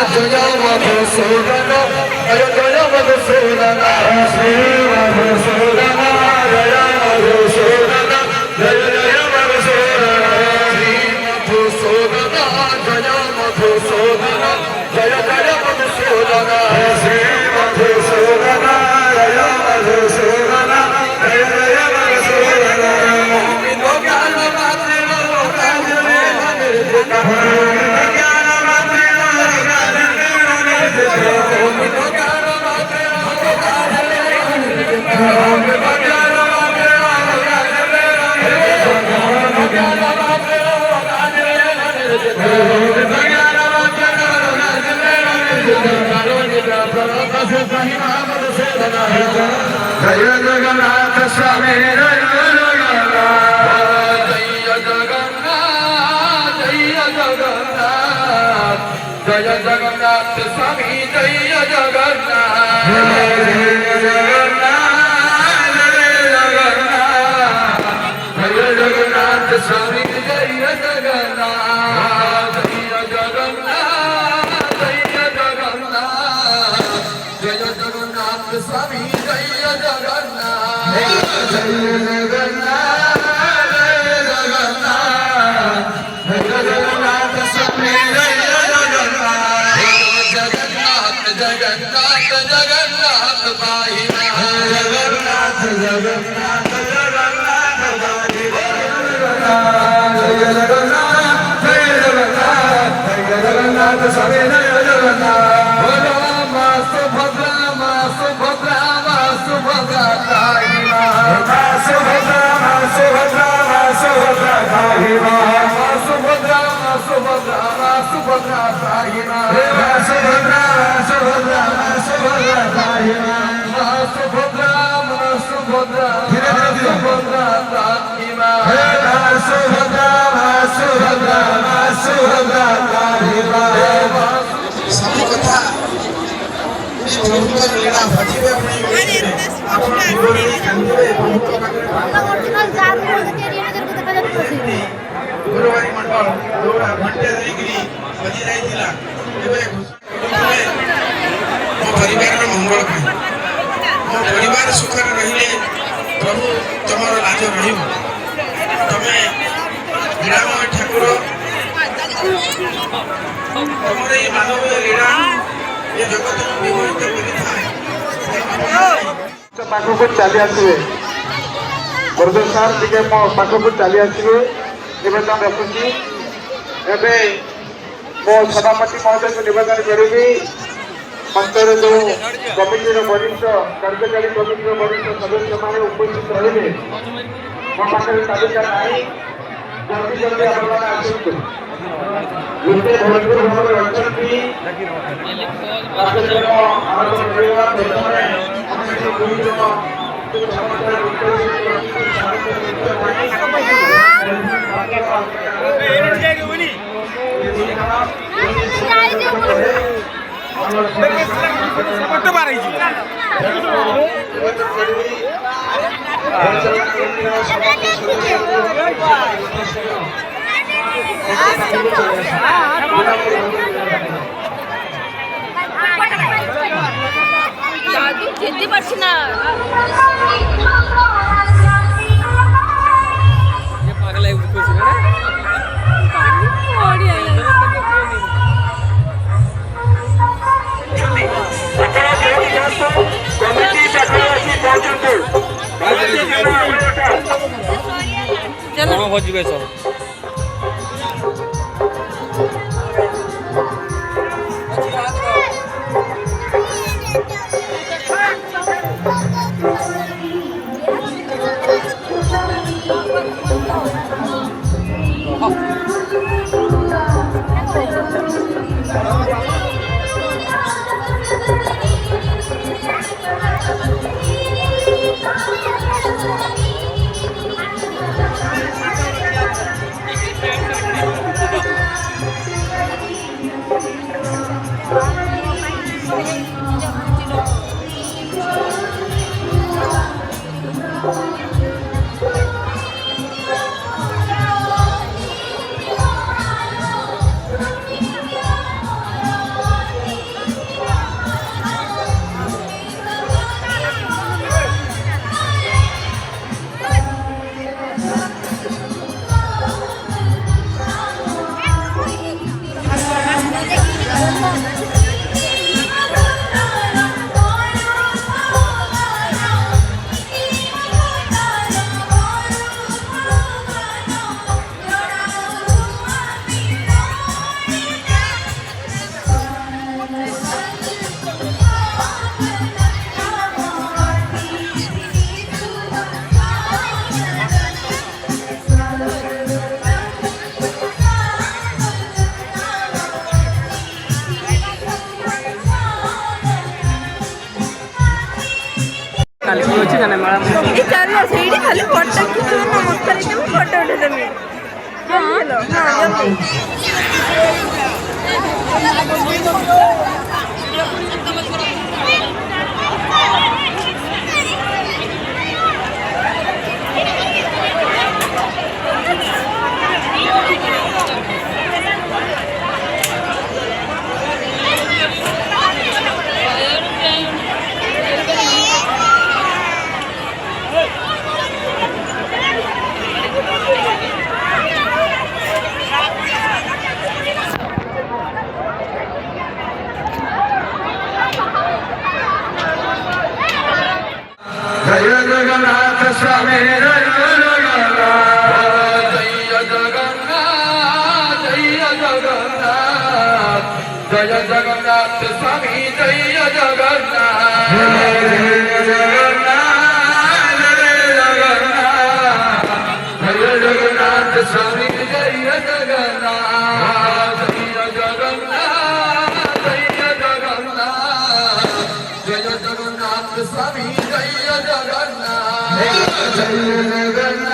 जय मधुसूदन जय जय मधुसूदन श्री मधुसूदन जय मधुसूदन जय जय मधुसूदन श्री मधुसूदन जय मधुसूदन जय जय मधुसूदन श्री मधुसूदन जय मधुसूदन जय जय मधुसूदन ज्ञान मात्र जय जगन्नाथ स्वामी जय जगन्नाथ जय जगन्नाथ जय जगन्नाथ जय जगन्नाथ स्वामी जय जगन्नाथ जय जगन्नाथ जय जगन्नाथ स्वामी जय जगन्नाथ जय जगन्नाथ जय जगन्नाथ जय जगन्नाथ स्वामी जय जगन्नाथ जय जगन्नाथ जय जगन्नाथ स्वामी जय जगन्नाथ जगन्नाथ जगन्नाथ पाहि जगन्नाथ जगन्नाथ जगन्नाथ पाहि जय जगन्नाथ जय जगन्नाथ जय जगन्नाथ स्वामी जय जगन्नाथ बोलो मां सुभद्रा मां सुभद्रा मां सुभद्रा पाहि मां सुभद्रा मां सुभद्रा मां सुभद्रा पाहि मां सुभद्रा मां सुभद्रा मां सुभद्रा पाहि मां सुभद्रा मां सुभद्रा मां सुभद्रा पाहि मां सुभद्रा मां सुभद्रा सुभद्रा पाहि मां सुभद्रा मां सुभद्रा मां सुभद्रा पाहि मां ସବୁ କଥା ପ୍ରଭୁଙ୍କ ଲୀଳା ଭଜିବେ ଆପଣ ଜୀବନରେ ଜାଣିବେ ପ୍ରଭୁଙ୍କ ପାଖରେ ଗୁରୁବାରୀ ମଣ୍ଡଳ ଯୋଉଟା ଘଣ୍ଟେ ଧରିକିରି ଭଜି ଯାଇଥିଲା ଏବେ ମୋ ପରିବାରର ମଙ୍ଗଳ ପାଇଁ ମୋ ପରିବାର ସୁଖରେ ରହିଲେ ପ୍ରଭୁ ତମର ଲାଜ ରହିବ ତମେ ଲୀଳାମୟ ଠାକୁର ତମର ଏଇ ମାନବୀୟ ଲୀଳା ଏ ଜଗତକୁ ବିମୋହିତ କରିଥାଏ ପାଖକୁ ଚାଲି ଆସିବେ ବରଦ ସାର୍ ଟିକେ ମୋ ପାଖକୁ ଚାଲି ଆସିବେ ନିବେଦନ ରଖୁଛି ଏବେ ମୋ ସଭାପତି ମହୋଦୟକୁ ନିବେଦନ କରିବି ମଞ୍ଚରେ ଯେଉଁ କମିଟିର ବରିଷ୍ଠ କାର୍ଯ୍ୟକାରୀ କମିଟିର ବରିଷ୍ଠ ସଦସ୍ୟମାନେ ଉପସ୍ଥିତ ରହିବେ ମୋ ପାଖରେ ତାଲିକା ନାହିଁ ଜଲ୍ଦି ଜଲ୍ଦି ଆପଣମାନେ ଆସନ୍ତୁ ଯେତେ ଭରପୁର ଭାବରେ ଅଛନ୍ତି କାର୍ଯ୍ୟକ୍ରମ ଆରମ୍ଭ କରିବା ପ୍ରଥମେ ଆମେ ଏଠି ଦୁଇ ଜଣ যেতে পারছি না ଭଜିବେ ସବୁ କାଲି ପୁଣି ଅଛି ଜାନେ ମେଳା ଏଇ ଚାଲ ସେଇଠି ଖାଲି ଫଟୋ ଖିଚିବ ନମସ୍କାର ହେଇଯିବ ଫଟୋ ଉଠେଇଦେମି ହଁ ଜଲ୍ଦି जय जगन्नाथ स्वामी जय जगन्नाथ जय जगन्नाथ जय जगन्नाथ जय जगन्नाथ स्वामी जय जगन्नाथ जय जगन्नाथ जय जगन्नाथ स्वामी जय जगन्नाथ जय जगन्नाथ जय जगन्नाथ जय जगन्नाथ स्वामी जय जगन्नाथ जय जगन्नाथ